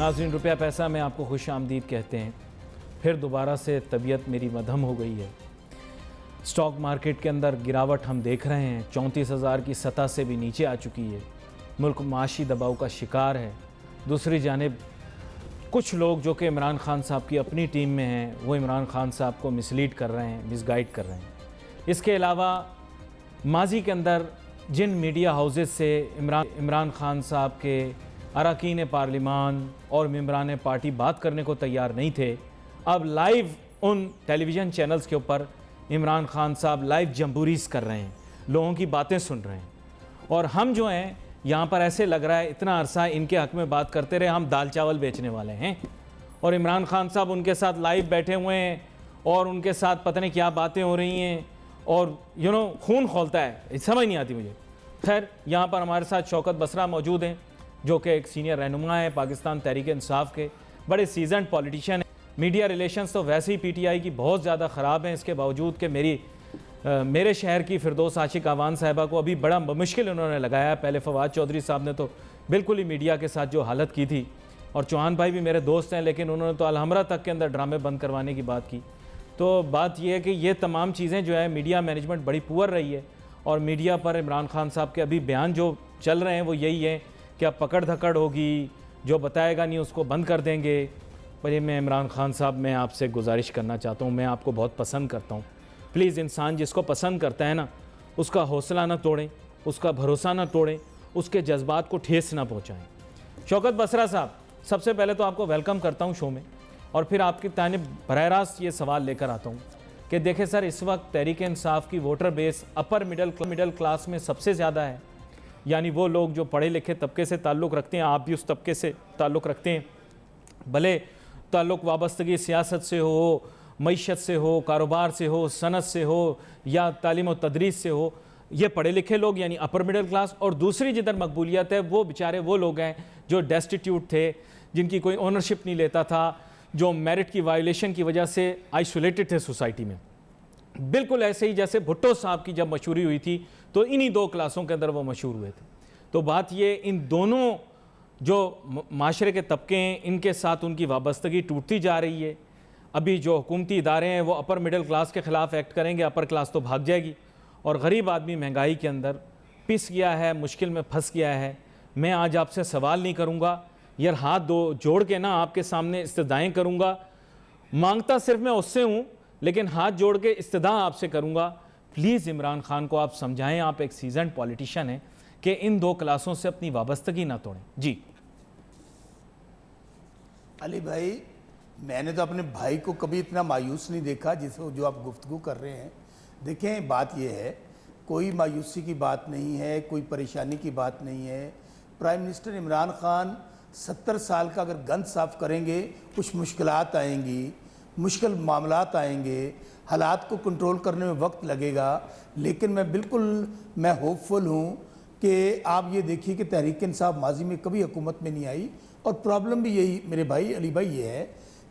नाज़रीन, रुपया पैसा में आपको खुश आमदीद कहते हैं। फिर दोबारा से तबीयत मेरी मध्यम हो गई है। स्टॉक मार्केट के अंदर गिरावट हम देख रहे हैं, 34,000 की सतह से भी नीचे आ चुकी है। मुल्क माशी दबाव का शिकार है। दूसरी जानिब कुछ लोग जो कि इमरान खान साहब की अपनी टीम में हैं, वो इमरान खान साहब को मिसलीड कर रहे हैं, मिसगाइड कर रहे हैं। इसके अलावा माजी के अंदर जिन मीडिया हाउसेस से इमरान खान साहब के अरकान पार्लिमान और मेंबरान पार्टी बात करने को तैयार नहीं थे, अब लाइव उन टेलीविज़न चैनल्स के ऊपर इमरान खान साहब लाइव जम्बूरीज़ कर रहे हैं, लोगों की बातें सुन रहे हैं। और हम जो हैं यहाँ पर ऐसे लग रहा है इतना अरसा इनके हक़ में बात करते रहे, हम दाल चावल बेचने वाले हैं। और इमरान खान साहब उनके साथ लाइव बैठे हुए हैं और उनके साथ पता नहीं क्या बातें हो रही हैं और खून खौलता है, समझ नहीं आती मुझे। खैर, यहाँ पर हमारे साथ शौकत बसरा मौजूद हैं, जो कि एक सीनियर रहनुमा है पाकिस्तान तहरीक इंसाफ के, बड़े सीजनड पॉलिटिशियन हैं। मीडिया रिलेशंस तो वैसे ही पीटीआई की बहुत ज़्यादा ख़राब हैं, इसके बावजूद कि मेरे शहर की फिरदौस आशिक आवान साहिबा को अभी बड़ा मुश्किल उन्होंने लगाया। पहले फवाद चौधरी साहब ने तो बिल्कुल ही मीडिया के साथ जो हालत की थी, और चौहान भाई भी मेरे दोस्त हैं, लेकिन उन्होंने तो अलहमरा तक के अंदर ड्रामे बंद करवाने की बात की। तो बात यह है कि ये तमाम चीज़ें जो है मीडिया मैनेजमेंट बड़ी पुअर रही है। और मीडिया पर इमरान खान साहब के अभी बयान जो चल रहे हैं वो यही है कि अब पकड़ धकड़ होगी, जो बताएगा नहीं उसको बंद कर देंगे। पर ये मैं इमरान खान साहब, मैं आपसे गुजारिश करना चाहता हूँ, मैं आपको बहुत पसंद करता हूँ। प्लीज़, इंसान जिसको पसंद करता है ना, उसका हौसला ना तोड़ें, उसका भरोसा ना तोड़ें, उसके जज्बात को ठेस ना पहुँचाएँ। शौकत बसरा साहब, सबसे पहले तो आपको वेलकम करता हूँ शो में, और फिर आपकी तानिब बराह रास्त ये सवाल लेकर आता हूँ कि देखें सर, इस वक्त तहरीक इंसाफ की voter base upper middle class में सबसे ज़्यादा है। यानी वो लोग जो पढ़े लिखे तबके से ताल्लुक़ रखते हैं, आप भी उस तबके से ताल्लुक़ रखते हैं, भले ताल्लुक़ वाबस्तगी सियासत से हो, मईशत से हो, कारोबार से हो, सनत से हो, या तालीम और तदरीस से हो, ये पढ़े लिखे लोग यानी अपर मिडिल क्लास। और दूसरी जिधर मकबूलियत है वो बेचारे वो लोग हैं जो डेस्टिट्यूट थे, जिनकी कोई ओनरशिप नहीं लेता था, जो मेरिट की वायलेशन की वजह से आइसोलेटेड थे सोसाइटी में। बिल्कुल ऐसे ही जैसे भुट्टो साहब की जब मशहूरी हुई थी तो इन्हीं दो क्लासों के अंदर वो मशहूर हुए थे। तो बात ये, इन दोनों जो माशरे के तबके हैं, इनके साथ उनकी वाबस्तगी टूटती जा रही है। अभी जो हुकूमती इदारे हैं वो अपर मिडिल क्लास के ख़िलाफ़ एक्ट करेंगे, अपर क्लास तो भाग जाएगी, और गरीब आदमी महंगाई के अंदर पिस गया है, मुश्किल में फंस गया है। मैं आज आपसे सवाल नहीं करूँगा यार, हाथ दो जोड़ के ना आपके सामने इस्तदाएँ करूँगा, मांगता सिर्फ मैं उससे हूँ, लेकिन हाथ जोड़ के इस्तदा आपसे करूँगा। प्लीज़ इमरान खान को आप समझाएं, आप एक सीजनड पॉलिटिशियन हैं, कि इन दो क्लासों से अपनी वाबस्तगी ना तोड़ें। जी अली भाई, मैंने तो अपने भाई को कभी इतना मायूस नहीं देखा जिसको जो आप गुफ्तगू कर रहे हैं। देखें, बात यह है, कोई मायूसी की बात नहीं है, कोई परेशानी की बात नहीं है। प्राइम मिनिस्टर इमरान खान 70 साल का अगर गंद साफ़ करेंगे, कुछ मुश्किलात आएंगी, मुश्किल मामलात आएंगे, हालात को कंट्रोल करने में वक्त लगेगा। लेकिन मैं होपफुल हूँ कि आप ये देखिए कि तहरीक इंसाफ माजी में कभी हुकूमत में नहीं आई, और प्रॉब्लम भी यही मेरे भाई अली भाई ये है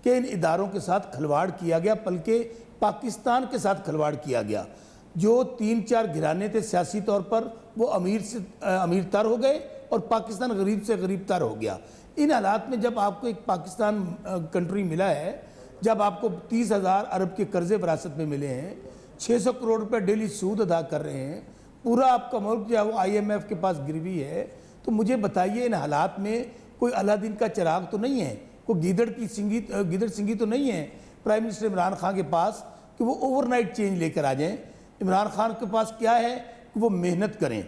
कि इन इदारों के साथ खिलवाड़ किया गया, बल्कि पाकिस्तान के साथ खिलवाड़ किया गया। जो 3-4 घराने थे सियासी तौर पर, वो अमीर से अमीर तर हो गए और पाकिस्तान गरीब से गरीब तर हो गया। इन हालात में जब आपको एक पाकिस्तान कंट्री मिला है, जब आपको 30,000 अरब के कर्जे विरासत में मिले हैं, 600 करोड़ रुपये डेली सूद अदा कर रहे हैं, पूरा आपका मुल्क जो है वो IMF के पास गिरवी है, तो मुझे बताइए इन हालात में कोई अलादीन का चिराग तो नहीं है, कोई गीदड़ सिंगी तो नहीं है प्राइम मिनिस्टर इमरान खान के पास कि वो ओवरनाइट चेंज लेकर आ जाएं। इमरान खान के पास क्या है कि वो मेहनत करें,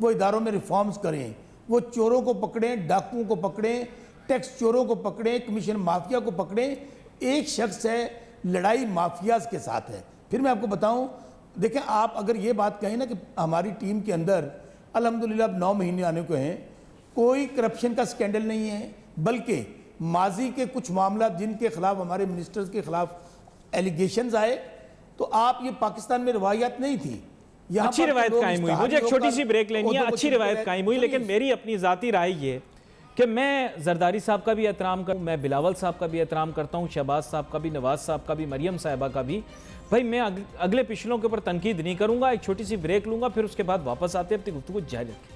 वो इदारों में रिफॉर्म्स करें, वो चोरों को पकड़ें, डाकुओं को पकड़ें, टैक्स चोरों को पकड़ें, कमीशन माफिया को पकड़ें। एक शख्स है, लड़ाई माफियाज के साथ है। फिर मैं आपको बताऊं, देखें, आप अगर ये बात कहें ना कि हमारी टीम के अंदर अल्हम्दुलिल्लाह 9 महीने आने को हैं, कोई करप्शन का स्कैंडल नहीं है, बल्कि माजी के कुछ मामला जिनके खिलाफ हमारे मिनिस्टर्स के खिलाफ एलिगेशंस आए, तो आप ये पाकिस्तान में रवायत नहीं थी, अच्छी रवायत कायम हुई। मुझे एक छोटी सी ब्रेक लेनी है। अच्छी रवायत कायम हुई, लेकिन मेरी अपनी ज़ाती राय ये कि मैं जरदारी साहब का भी एहतराम करूँ, मैं बिलावल साहब का भी एहतराम करता हूँ, शहबाज साहब का भी, नवाज साहब का भी, मरियम साहिबा का भी। भाई, मैं अगले पिछलों के ऊपर तनकीद नहीं करूँगा। एक छोटी सी ब्रेक लूँगा, फिर उसके बाद वापस आते हैं, अपनी गुफ्तगू जारी रखें।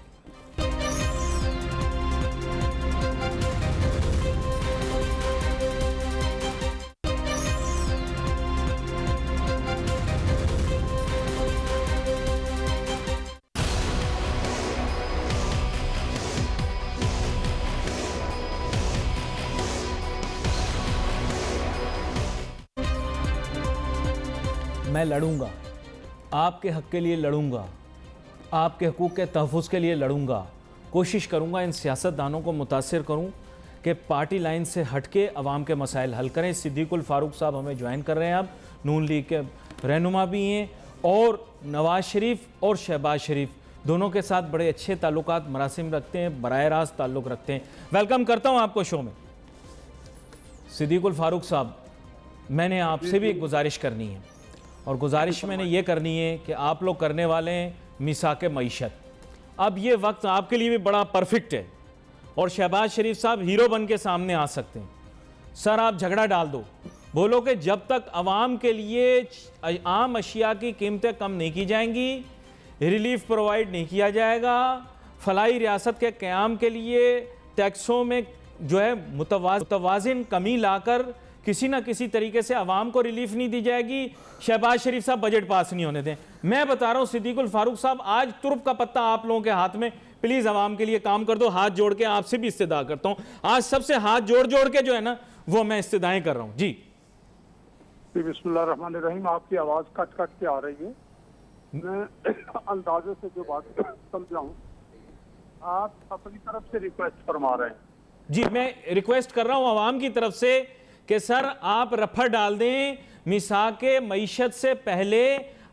मैं लड़ूंगा, आपके हक के लिए लड़ूंगा, आपके हकूक़ के तहफ़्फ़ुज़ के लिए लड़ूंगा। कोशिश करूंगा इन सियासतदानों को मुतासिर करूं कि पार्टी लाइन से हट के अवाम के मसाइल हल करें। सिद्दीकुल फारूक साहब हमें ज्वाइन कर रहे हैं, अब नून लीग के रहनुमा भी हैं और नवाज़ शरीफ और शहबाज शरीफ दोनों के साथ बड़े अच्छे ताल्लुकात मरासिम रखते हैं, बराह रास्त ताल्लुक़ रखते हैं। वेलकम करता हूँ आपको शो में। सिद्दीकुल फारूक साहब, मैंने आपसे भी एक गुजारिश करनी है और गुजारिश मैंने ये करनी है कि आप लोग करने वाले हैं मिसाक मईशत। अब ये वक्त आपके लिए भी बड़ा परफेक्ट है और शहबाज शरीफ साहब हीरो बन के सामने आ सकते हैं। सर आप झगड़ा डाल दो, बोलो कि जब तक अवाम के लिए आम अशिया की कीमतें कम नहीं की जाएंगी, रिलीफ प्रोवाइड नहीं किया जाएगा, फलाई रियासत के क़याम के लिए टैक्सों में जो है मुतवाज़िन कमी लाकर किसी ना किसी तरीके से अवाम को रिलीफ नहीं दी जाएगी, शहबाज शरीफ साहब बजट पास नहीं होने दें। मैं बता रहा हूँ सिद्दीकुल फारूक साहब, आज तुर्क का पत्ता आप लोगों के हाथ में, प्लीज़ अवाम के लिए काम कर दो। हाथ जोड़ के आपसे भी इस्तिदा करता हूँ, आज सबसे हाथ जोड़ जोड़ के जो है ना वो मैं इस्तिदाएँ कर रहा हूँ। जी बिस्मिल्लाहिर्रहमानिर्रहीम। आपकी आवाज़ कट कट के आ रही है, मैं अंदाजे से जो बात समझाऊँ, आप अपनी तरफ से रिक्वेस्ट फरमा रहे हैं। जी, मैं रिक्वेस्ट कर रहा हूँ अवाम की तरफ से कि सर आप रफड़ डाल दें, मिसाक मईशत से पहले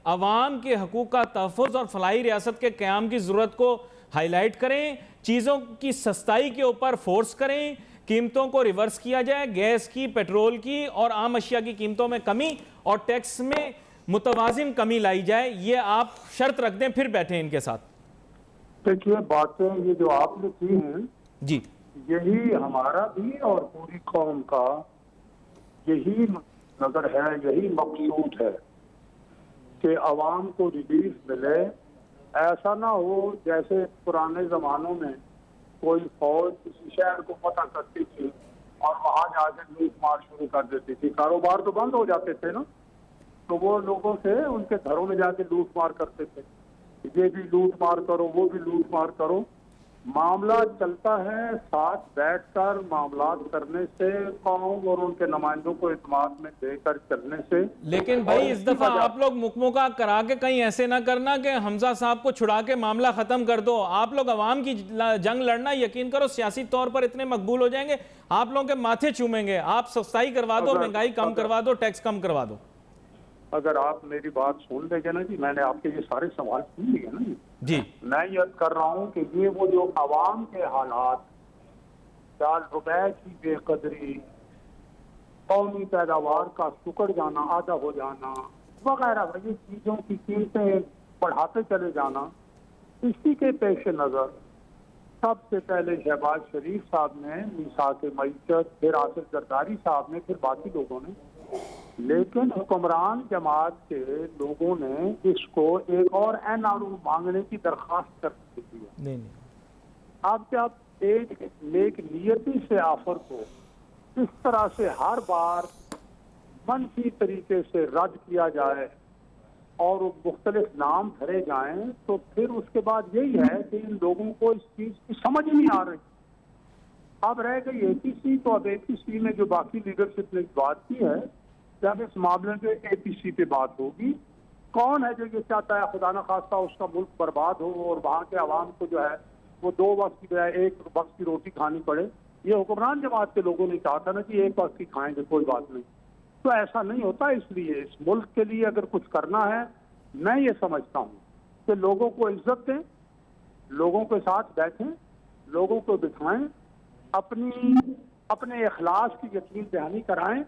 अवाम के हकूक़ का तहफ़्फ़ुज़ और फलाई रियासत के क़याम की ज़रूरत को हाईलाइट करें, चीज़ों की सस्ताई के ऊपर फोर्स करें, कीमतों को रिवर्स किया जाए, गैस की, पेट्रोल की और आम अशिया की कीमतों में कमी और टैक्स में मुतवाज़िन कमी लाई जाए। ये आप शर्त रख दें, फिर बैठें इनके साथ। देखिए, बातें ये जो आपने की हैं, जी, यही हमारा भी और पूरी कौम का यही नजर है, यही मकसूद है कि अवाम को रिलीफ मिले। ऐसा ना हो जैसे पुराने जमानों में कोई फौज किसी शहर को पता करती थी और वहां जाके लूट मार शुरू कर देती थी। कारोबार तो बंद हो जाते थे ना, तो वो लोगों से उनके घरों में जाके लूट मार करते थे। ये भी लूट मार करो, वो भी लूट मार करो। मामला चलता है साथ बैठकर मामलात करने से, कौम और उनके नुमाइंदों को इत्मीनान में देकर चलने से। लेकिन भाई इस दफा आप लोग मुकमुका करा के कहीं ऐसे ना करना कि हमजा साहब को छुड़ा के मामला खत्म कर दो। आप लोग अवाम की जंग लड़ना, यकीन करो सियासी तौर पर इतने मकबूल हो जाएंगे, आप लोगों के माथे चूमेंगे। आप सस्ताई करवा दो, महंगाई कम करवा दो, टैक्स कम करवा दो। अगर आप मेरी बात सुन लेंगे ना जी, मैंने आपके ये सारे सवाल सुन लिए ना जी, मैं ये कर रहा हूँ कि ये वो जो अवाम के हालात, 4 रुपए की बेकदरी, कौमी पैदावार का सुकड़ जाना, आधा हो जाना वगैरह, ये चीज़ों की कीमतें बढ़ाते चले जाना, इसी के पेश नज़र सबसे पहले शहबाज शरीफ साहब ने, मिसाक मईशत, फिर आसिफ जरदारी साहब ने, फिर बाकी लोगों ने, लेकिन हुक्मरान जमात के लोगों ने इसको एक और NRO मांगने की दरखास्त कर दी है। नहीं। आप क्या एक नेक नियति से ऑफर को इस तरह से हर बार मनफी तरीके से रद्द किया जाए और मुख्तलिफ नाम धरे जाएं, तो फिर उसके बाद यही है कि इन लोगों को इस चीज की समझ नहीं आ रही। अब रह गई APC, तो अब APC में जो बाकी लीडरशिप ने बात की है, जब इस मामले में APC पे बात होगी, कौन है जो ये चाहता है खुदा न खास्ता उसका मुल्क बर्बाद हो और वहाँ के आवाम को जो है वो 2 वक्त की बजाय 1 वक्त की रोटी खानी पड़े। ये हुक्मरान जमात के लोगों ने कहा था ना कि 1 वक्त की खाएंगे, कोई बात नहीं। तो ऐसा नहीं होता। इसलिए इस मुल्क के लिए अगर कुछ करना है, मैं ये समझता हूँ कि लोगों को इज्जत दें, लोगों के साथ बैठें, लोगों को बिठाएं, अपने इखलास की यकीन दहानी कराएं।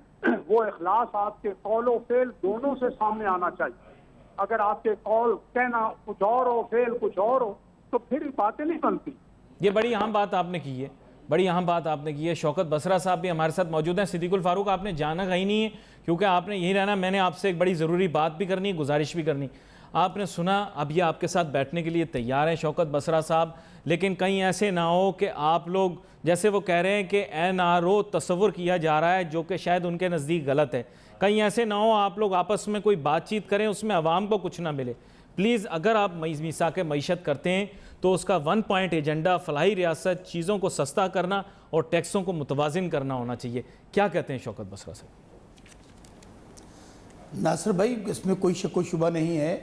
वो इखलास आपके कौल और फेल दोनों से सामने आना चाहिए। अगर आपके कौल कहना कुछ और हो, फेल कुछ और हो, तो फिर बातें नहीं बनती। ये बड़ी अहम बात आपने की है, बड़ी अहम बात आपने की है। शौकत बसरा साहब भी हमारे साथ मौजूद हैं। सिद्दीकुल फारूक, आपने जाना कहीं नहीं है क्योंकि आपने यही रहना। मैंने आपसे एक बड़ी ज़रूरी बात भी करनी, गुजारिश भी करनी। आपने सुना, अब ये आपके साथ बैठने के लिए तैयार हैं शौकत बसरा साहब, लेकिन कहीं ऐसे ना हो कि आप लोग, जैसे वो कह रहे हैं कि NRO तस्वुर किया जा रहा है, जो कि शायद उनके नज़दीक गलत है, कहीं ऐसे ना हो आप लोग आपस में कोई बातचीत करें, उसमें अवाम को कुछ ना मिले। प्लीज़ अगर आप मिसाक मईशत करते हैं तो उसका 1 पॉइंट एजेंडा फलाही रियासत, चीज़ों को सस्ता करना और टैक्सों को मुतवाज़िन करना होना चाहिए। क्या कहते हैं शौकत बसरा साहब? नासिर भाई, इसमें कोई शक व शुबा नहीं है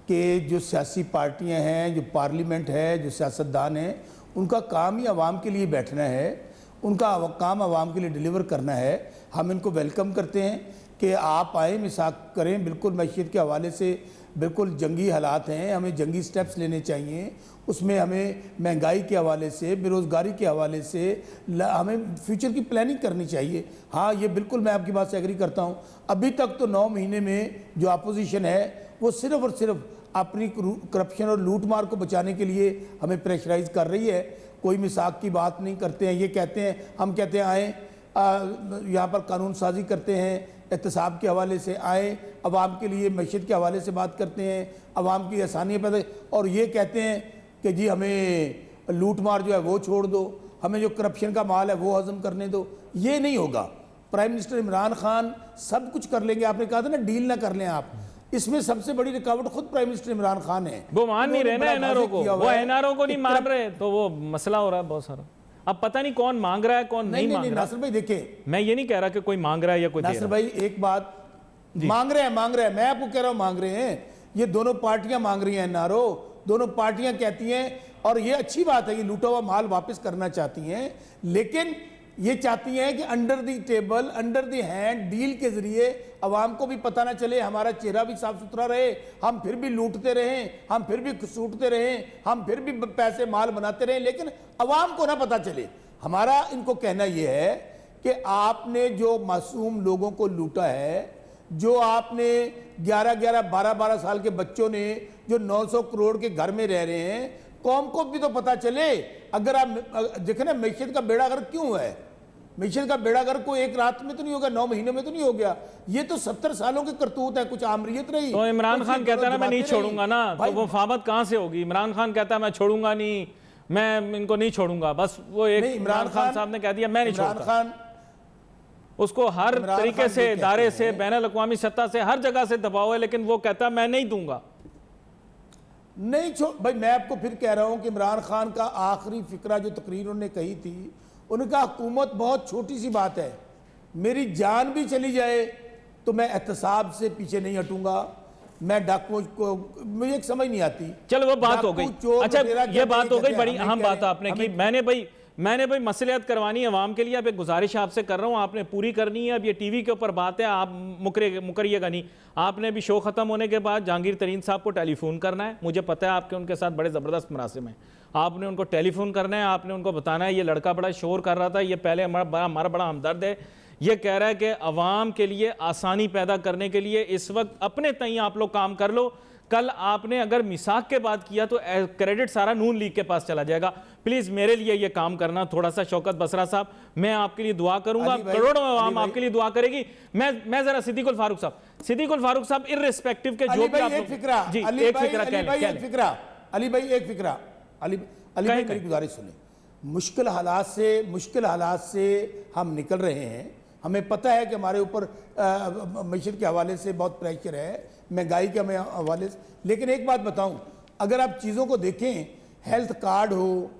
कि जो सियासी पार्टियां हैं, जो पार्लियामेंट है, जो सियासतदान हैं, उनका काम ही आवाम के लिए बैठना है, उनका काम आवाम के लिए डिलीवर करना है। हम इनको वेलकम करते हैं कि आप आए, मिसाक करें। बिल्कुल मैशियत के हवाले से बिल्कुल जंगी हालात हैं, हमें जंगी स्टेप्स लेने चाहिए। उसमें हमें महंगाई के हवाले से, बेरोज़गारी के हवाले से हमें फ्यूचर की प्लानिंग करनी चाहिए। हाँ, ये बिल्कुल मैं आपकी बात से एग्री करता हूँ। अभी तक तो 9 महीने में जो अपोजिशन है वो सिर्फ़ और सिर्फ अपनी करप्शन और लूट मार को बचाने के लिए हमें प्रेशराइज कर रही है। कोई मिसाक की बात नहीं करते हैं। ये कहते हैं, हम कहते हैं आएँ यहाँ पर कानून साजी करते हैं, एहतसाब के हवाले से आए, अवाम के लिए मैशियत के हवाले से बात करते हैं, अवाम की आसानियाँ पैदा, और ये कहते हैं कि जी हमें लूट मार जो है वो छोड़ दो, हमें जो करप्शन का माल है वो हजम करने दो। ये नहीं होगा। प्राइम मिनिस्टर इमरान खान सब कुछ कर लेंगे। आपने कहा था ना डील ना कर लें आप, इसमें सबसे बड़ी रुकावट खुद प्राइम मिनिस्टर इमरान खान है। वो मान नहीं रहे ना एनआरओ को, वो एनआरओ को नहीं मान रहे, तो वो मसला हो रहा है बहुत सारा। अब पता नहीं कौन मांग रहा है कौन नहीं मांग रहा। नासिर भाई देखिए, मैं ये नहीं कह रहा कि कोई मांग रहा है या कोई दे रहा है। नासिर भाई एक बात, मांग रहे हैं, मैं आपको कह रहा हूं मांग रहे हैं। ये दोनों पार्टियां मांग रही हैं एनआरओ, दोनों पार्टियां कहती हैं, और ये अच्छी बात है, ये लूटा हुआ माल वापस करना चाहती हैं, लेकिन ये चाहती हैं कि under the table, under the hand deal के जरिए अवाम को भी पता ना चले, हमारा चेहरा भी साफ सुथरा रहे, हम फिर भी लूटते रहें, हम फिर भी सूटते रहें, हम फिर भी पैसे माल बनाते रहें, लेकिन अवाम को ना पता चले। हमारा इनको कहना यह है कि आपने जो मासूम लोगों को लूटा है, जो आपने 11-11, 12-12 साल के बच्चों ने जो 900 करोड़ के घर में रह रहे हैं, कौम को भी तो पता चले। अगर आप देखें ना, मैशियत का बेड़ा गर्क क्यों है? मैशियत का बेड़ा गर्क को एक रात में तो नहीं होगा, 9 महीने में तो नहीं हो गया। ये तो 70 सालों के करतूत है। कुछ आमरीत रही तो इमरान खान कहता है ना मैं नहीं छोड़ूंगा ना, तो वो फामत कहां से होगी? इमरान खान कहता है मैं छोड़ूंगा नहीं, मैं इनको नहीं छोड़ूंगा, बस वो एक इमरान खान साहब ने कह दिया मैं नहीं छोड़ूंगा। उसको हर तरीके से, इदारे से, बैनुल अक़वामी सतह से, हर जगह से दबाव है, लेकिन वो कहता है मैं नहीं दूंगा। नहीं छोड़ भाई, मैं आपको फिर कह रहा हूं कि इमरान खान का आखिरी फिक्रा जो तकरीर उन्होंने कही थी, उनका हुकूमत बहुत छोटी सी बात है, मेरी जान भी चली जाए तो मैं एहतसाब से पीछे नहीं हटूंगा, मैं डाकुओं को, मुझे एक समझ नहीं आती। चलो वो बात हो गई। अच्छा, ये बात हो गई, बड़ी अहम बात आपने की। मैंने भाई मसलियत करवानी है अवाम के लिए। अब एक गुजारिश आपसे कर रहा हूँ, आपने पूरी करनी है। अब ये टीवी के ऊपर बात है, आप मुकरिएगा नहीं। आपने भी शो ख़त्म होने के बाद जहांगीर तरीन साहब को टेलीफोन करना है। मुझे पता है आपके उनके साथ बड़े ज़बरदस्त मरासिम हैं। आपने उनको टेलीफोन करना है, आपने उनको बताना है ये लड़का बड़ा शोर कर रहा था, ये पहले हमारा बड़ा हमदर्द है, ये कह रहा है कि अवाम के लिए आसानी पैदा करने के लिए इस वक्त अपने तई आप लोग काम कर लो। कल आपने अगर मिसाक के बाद किया तो क्रेडिट सारा नून लीग के पास चला जाएगा। प्लीज मेरे लिए ये काम करना थोड़ा सा। शौकत बसरा साहब, मैं आपके लिए दुआ करूंगा, करोड़ों आवाम आपके लिए दुआ करेगी। मैं जरा सिद्दीकुल फारूक साहब इररिस्पेक्टिव के जो भी आप एक फिक्रा अली भाई मेरी गुजारिश सुने। मुश्किल हालात से हम निकल रहे हैं। हमें पता है कि हमारे ऊपर मईशत के हवाले से बहुत प्रेशर है, महंगाई के हमें हवाले से, लेकिन एक बात बताऊं, अगर आप चीज़ों को देखें, हेल्थ कार्ड हो,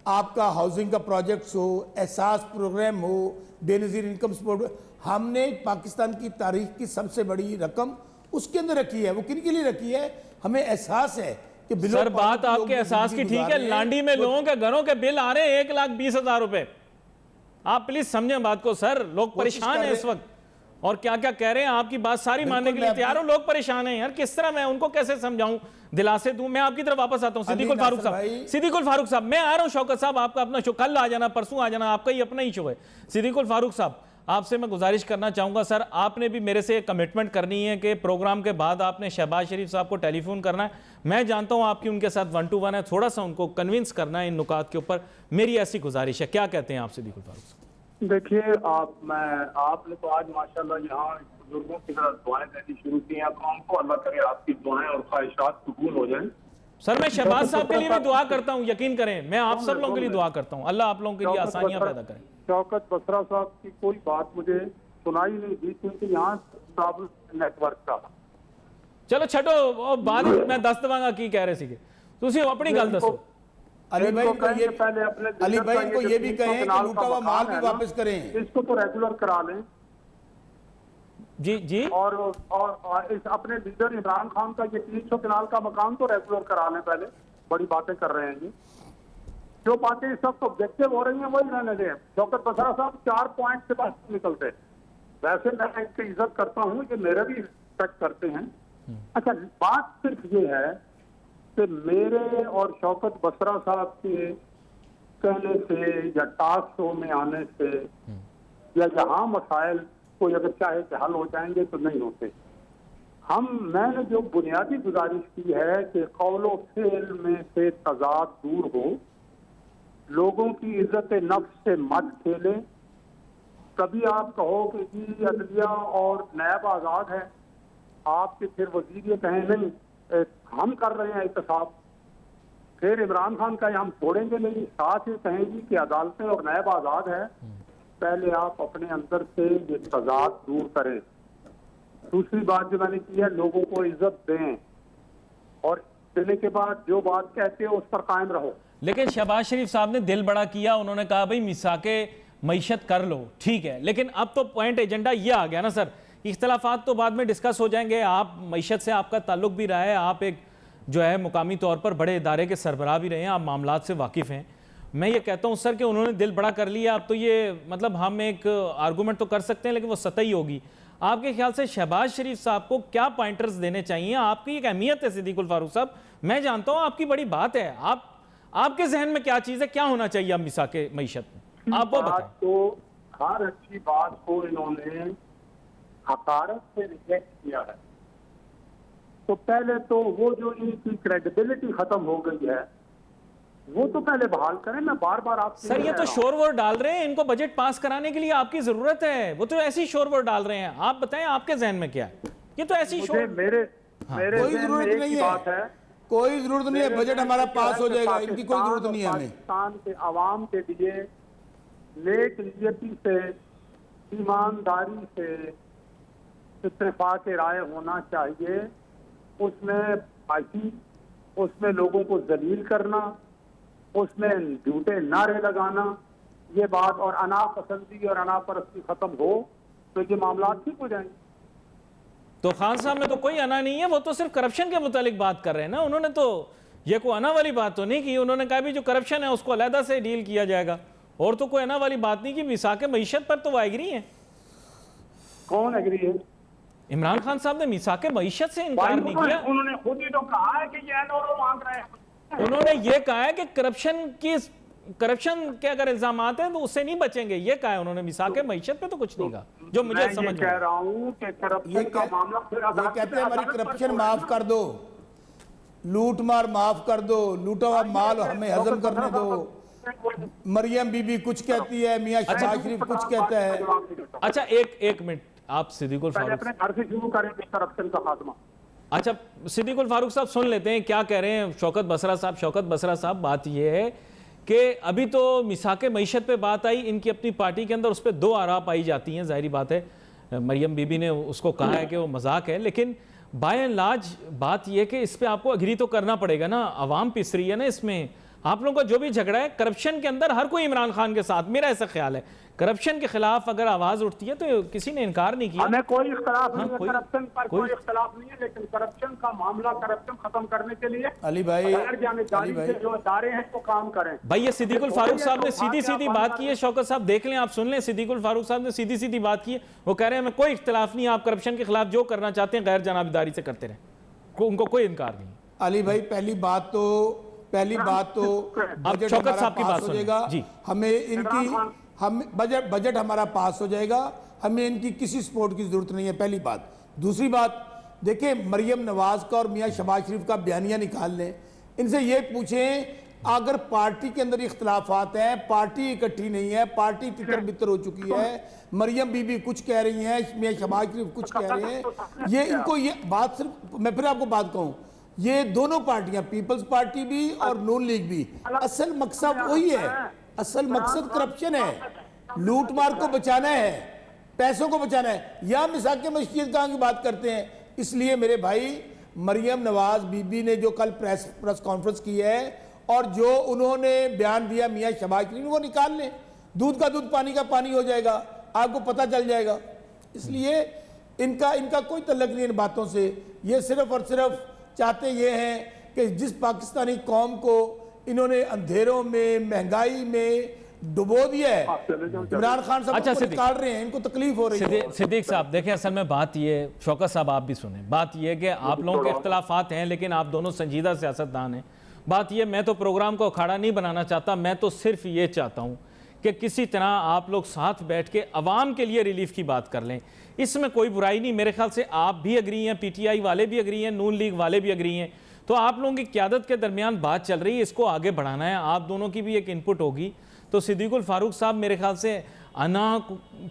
आपका हाउसिंग का प्रोजेक्ट्स हो, एहसास प्रोग्राम हो, बेनज़ीर इनकम सपोर्ट, हमने पाकिस्तान की तारीख की सबसे बड़ी रकम उसके अंदर रखी है। वो किन के लिए रखी है? हमें एहसास है कि सर बात आपके एहसास की ठीक है। लांडी में लोगों के घरों के बिल आ रहे हैं 1,20,000 रुपए। आप प्लीज समझें बात को सर, लोग परेशान हैं इस वक्त, और क्या क्या कह रहे हैं। आपकी बात सारी मानने के लिए तैयार हो, लोग परेशान हैं यार। किस तरह मैं उनको कैसे समझाऊं, दिलासे दूं? मैं आपकी तरफ वापस आता हूं। सिद्दीकुल फारूक साहब, मैं आ रहा हूं। शौकत साहब, आपका अपना शो, कल आ जाना, परसों आ जाना, आपका ही अपना ही शो है। सिद्दीकुल फारूक साहब, आपसे मैं गुजारिश करना चाहूंगा सर, आपने भी मेरे से कमिटमेंट करनी है कि प्रोग्राम के बाद आपने शहबाज शरीफ साहब को टेलीफोन करना है। मैं जानता हूं आपकी उनके साथ 1-to-1 है, थोड़ा सा उनको कन्विंस करना है इन नुकात के ऊपर। मेरी ऐसी गुजारिश है, क्या कहते हैं आप सिद्दीकुल फारूक साहब? देखिए, आपने तो आज माशाल्लाह यहाँ बुजुर्गों की तरह दुआएं देनी शुरू की हैं। कौम को अल्लाह करे आपकी दुआएं और ख्वाहिशात कबूल हो जाएं। सर मैं शहबाज साहब के लिए भी दुआ करता हूँ, यकीन करें, मैं आप सब लोगों के लिए दुआ करता हूँ। अल्लाह आप लोगों के लिए आसानियां पैदा करें। शौकत बसरा साहब की कोई बात मुझे सुनाई नहीं दी, क्योंकि यहाँ नेटवर्क का। चलो छो, बाद मैं दस दवांगा की कह रहे थे, तुम अपनी गल दसो। अली भाई को ये भी कहें कि लूटा हुआ माल भी वापस करें। इसको तो रेगुलर करा लें। जी जी। और इस अपने लीडर इमरान खान का ये 300 कनाल का मकान तो रेगुलर करा लें पहले, बड़ी बातें कर रहे हैं जी। जो बातें इस वक्त ऑब्जेक्टिव हो रही हैं वही रहने दें। शौकत बसरा साहब 4 पॉइंट से बात निकलते, वैसे मैं इनकी इज्जत करता हूँ, ये मेरे भी रिस्पेक्ट करते हैं। अच्छा, बात सिर्फ ये है कि मेरे और शौकत बसरा साहब के कहने से या टॉक शो में आने से या जहां मसाइल कोई अगर चाहे कि हल हो जाएंगे तो नहीं होते। मैंने जो बुनियादी गुजारिश की है कि कौलो फेल में से तजाद दूर हो, लोगों की इज्जत नफ्स से मत खेले। कभी आप कहो कि जी अदलिया और नैब आज़ाद है, आपके फिर वजीर ये कहें नहीं हम कर रहे हैं एहतसाब, फिर इमरान खान का हम छोड़ेंगे नहीं, साथ ही कहेंगी कि अदालतें और नैब आज़ाद है। पहले आप अपने अंदर से ये तजाद दूर करें। दूसरी बात जो मैंने की है, लोगों को इज्जत दें और देने के बाद जो बात कहते हो उस पर कायम रहो। लेकिन शहबाज शरीफ साहब ने दिल बड़ा किया, उन्होंने कहा भाई मिसाके मईशत कर लो, ठीक है, लेकिन अब तो पॉइंट एजेंडा ये आ गया ना सर, इख्तलाफात तो बाद में डिस्कस हो जाएंगे। आप मईशत से आपका ताल्लुक भी रहा है, आप एक जो है मुकामी तौर पर बड़े इदारे के सरबराह भी रहे हैं, आप मामलात से वाकिफ़ हैं। मैं ये कहता हूँ सर कि उन्होंने दिल बड़ा कर लिया, अब तो ये मतलब हम एक आर्गूमेंट तो कर सकते हैं लेकिन वो सतही होगी। आपके ख्याल से शहबाज शरीफ साहब को क्या पॉइंटर्स देने चाहिए? आपकी एक अहमियत है सिद्दीकुल फारूक साहब, मैं जानता हूँ आपकी बड़ी बात है, आपके जहन में क्या चीज़ है, क्या होना चाहिए अब मिसाके मईशत में, आप वो बताएं। तो हर अच्छी बात को इन्होंने हकारत से रिजेक्ट किया है। तो पहले तो वो जो इनकी क्रेडिबिलिटी खत्म हो गई है वो तो पहले बहाल करें। मैं बार बार आप सर ये तो शोर वोर डाल रहे हैं, इनको बजट पास कराने के लिए आपकी जरूरत है, वो तो ऐसी शोर वोर डाल रहे हैं। आप बताएं आपके जहन में क्या है? ये तो ऐसी शोर मेरे कोई जरूरत नहीं है, कोई जरूरत नहीं है, बजट हमारा पास हो जाएगा, इनकी कोई जरूरत नहीं है। हमें पाकिस्तान के अवाम के लिए नेक नियती से, ईमानदारी से इत्तेफाक राय होना चाहिए। उसमें पार्टी, उसमें लोगों को जलील करना, उसमें झूठे नारे लगाना, ये बात और अनापसंदी और अनापरस्ती खत्म हो तो ये मामला ठीक हो जाएंगे। तो खान साहब में तो कोई अना नहीं है, वो तो सिर्फ करप्शन के मुतालिक बात कर रहे हैं ना, उन्होंने तो ये कोई अना वाली बात तो नहीं की। उन्होंने कहा भी जो करप्शन है उसको अलहदा से डील किया जाएगा, और तो कोई अना वाली बात नहीं की। मिसाके मईशत पर तो वो एग्री है। कौन एग्री है? इमरान खान साहब ने मिसाके मईशत से इनकार नहीं किया। उन्होंने खुद ही तो कहा है कि ये एनओरो मांग रहे हैं। उन्होंने ये कहा है कि करप्शन के अगर इल्जाम आते हैं तो उससे नहीं बचेंगे, ये कहा है उन्होंने। मिसाके मईशत पे तो कुछ नहीं कहा, जो मुझे समझ कह रहा हूँ कि करप्शन का मामला फिर कहते हैं हमारी करप्शन माफ कर दो, लूट मार माफ कर दो, लूटा हुआ माल हमें हजम करने दो। मरियम बीबी कुछ कहती है, मियां शहबाज शरीफ कुछ कहता है। अच्छा एक मिनट, आप सिद्दीकुल फारूक अपने घर से शुरू करें करप्शन का खात्मा। अच्छा सिद्दीकुल फारूक साहब सुन लेते हैं क्या कह रहे हैं शौकत बसरा साहब। शौकत बसरा साहब, बात यह है कि अभी तो मिसाके मईशत पे बात आई, इनकी अपनी पार्टी के अंदर उस पर दो आरा पाई जाती हैं, जाहिर बात है। मरियम बीबी ने उसको कहा है कि वो मजाक है, लेकिन बाय एंड लार्ज बात यह कि इस पर आपको अग्री तो करना पड़ेगा ना, अवाम पिस रही है ना इसमें। आप लोगों का जो भी झगड़ा है करप्शन के अंदर, हर कोई इमरान खान के साथ, मेरा ऐसा ख्याल है, करप्शन के खिलाफ अगर आवाज उठती है तो किसी ने इनकार नहीं किया। हमें कोई इख्तलाफ नहीं है, करप्शन पर कोई इख्तलाफ नहीं है, लेकिन करप्शन का मामला, करप्शन खत्म करने के लिए अली भाई जानकारी से जो इदारे हैं वो काम करें। भाई ये सिद्दीकुल फारूक साहब ने सीधी सीधी बात की है। शौकत साहब देख लें, आप सुन लें, सिद्दीकुल फारूक साहब ने सीधी सीधी बात की है। वो कह रहे हैं हमें कोई इख्तलाफ नहीं, आप करप्शन के खिलाफ जो करना चाहते हैं गैर जनाबदारी से करते रहें, उनको कोई इनकार नहीं। अली भाई पहली बात तो बजट शौकत साहब की बात हो जाएगा, हमें इनकी हम बजट हमारा पास हो जाएगा, हमें इनकी किसी सपोर्ट की जरूरत नहीं है, पहली बात। दूसरी बात, देखिए मरियम नवाज का और मियां शहबाज शरीफ का बयानिया निकाल लें, इनसे ये पूछें अगर पार्टी के अंदर इख्तलाफात हैं, पार्टी इकट्ठी नहीं है, पार्टी तितर बितर हो चुकी है, मरियम बीबी कुछ कह रही हैं, मियां शहबाज शरीफ कुछ कह रहे हैं, ये इनको ये बात सिर्फ मैं फिर आपको बात कहूँ, ये दोनों पार्टियां, पीपल्स पार्टी भी और नून लीग भी, असल मकसद वही है, असल मकसद करप्शन है, लूट मार को बचाना है, पैसों को बचाना है, या मिसाके मईशत की बात करते हैं। इसलिए मेरे भाई मरियम नवाज बीबी ने जो कल प्रेस कॉन्फ्रेंस की है और जो उन्होंने बयान दिया मियां शहबाज शरीफ, वो निकाल लें, दूध का दूध पानी का पानी हो जाएगा, आपको पता चल जाएगा। इसलिए इनका इनका कोई तल्लक नहीं इन बातों से। ये सिर्फ और सिर्फ चाहते ये हैं कि जिस पाकिस्तानी कौम को इन्होंने अंधेरों में, महंगाई में डुबो दिया है, इमरान खान साहब अच्छा, उसको निकाल रहे हैं, इनको तकलीफ हो रही है। सिद्दीक साहब देखें, असल में बात ये, शौकत साहब आप भी सुने, बात ये है कि आप लोगों के इख्तलाफात हैं लेकिन आप दोनों संजीदा सियासतदान हैं। बात ये, मैं तो प्रोग्राम को अखाड़ा नहीं बनाना चाहता, मैं तो सिर्फ ये चाहता हूँ कि किसी तरह आप लोग साथ बैठ के अवाम के लिए रिलीफ की बात कर लें। इसमें कोई बुराई नहीं, मेरे ख्याल से आप भी अग्री हैं, PTI वाले भी अग्री हैं, नून लीग वाले भी अग्री हैं। तो आप लोगों की क़यादत के दरमियान बात चल रही है, इसको आगे बढ़ाना है, आप दोनों की भी एक इनपुट होगी। तो सिद्दीकुल फारूक साहब मेरे ख्याल से अना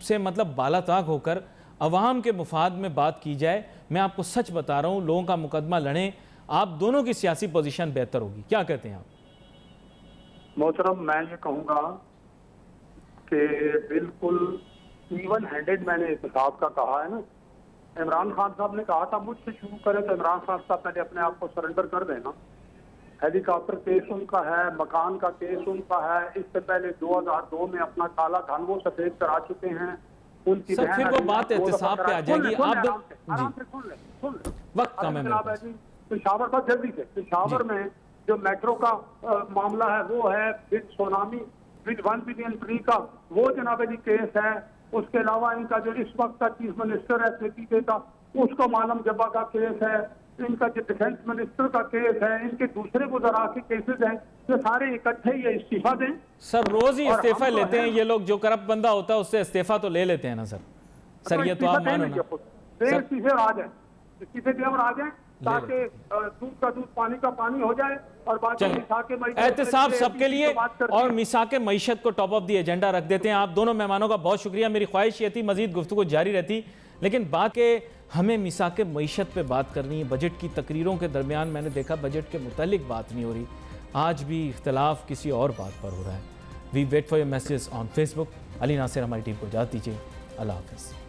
से मतलब बालाताक होकर अवाम के मुफाद में बात की जाए। मैं आपको सच बता रहा हूँ, लोगों का मुकदमा लड़ें, आप दोनों की सियासी पोजीशन बेहतर होगी। क्या कहते हैं आप? मोहतरम, मैं ये कहूँगा कि बिल्कुल इवन हैंडेड मैंने इंतखाब का कहा है ना। इमरान खान साहब ने कहा था मुझसे शुरू करें, तो इमरान खान साहब पहले अपने आप को सरेंडर कर देना। हेलीकॉप्टर केस उनका है, मकान का केस उनका है, इससे पहले 2002 में अपना काला धन वो सफेद करा चुके हैं। उनकी सर फिर वो बात एहतसाब पे आ जाएगी। आप आराम से सुन ले। वक्त कम है मेरे पास। पेशावर का जल्दी से, पेशावर में जो मेट्रो का मामला है वो है, with tsunami, with 1 billion tree का वो जनाब जी केस है। उसके अलावा इनका जो इस वक्त का चीफ मिनिस्टर है CPK का, उसको मालूम जब्बा का केस है। इनका जो डिफेंस मिनिस्टर का केस है, इनके दूसरे वज़रा के केसेस हैं, ये सारे इकट्ठे ये इस्तीफा दें। सर रोज ही इस्तीफा लेते हैं ये लोग, जो करप्ट बंदा होता है उससे इस्तीफा तो ले लेते हैं ना सर। सर ये तो आप मानो ना सर, इस्तीफे आ जाए, इस्तीफे देवर आ जाए, ताकि दूध का दूध पानी का पानी हो जाए। और बात एहतसाब सबके लिए और मिसाक मईशत को टॉप ऑफ दी एजेंडा रख देते हैं। आप दोनों मेहमानों का बहुत शुक्रिया। मेरी ख्वाहिश ये थी मजीद गुफ्तगू जारी रहती, लेकिन बात के हमें मिसाक मईशत पे बात करनी है। बजट की तकरीरों के दरमियान मैंने देखा बजट के मुतालिक बात नहीं हो रही, आज भी इख्तलाफ किसी और बात पर हो रहा है। We wait for your message on Facebook. Ali Nasir हमारी टीम को इजाज़त दीजिए। अल्लाह हाफ़िज़।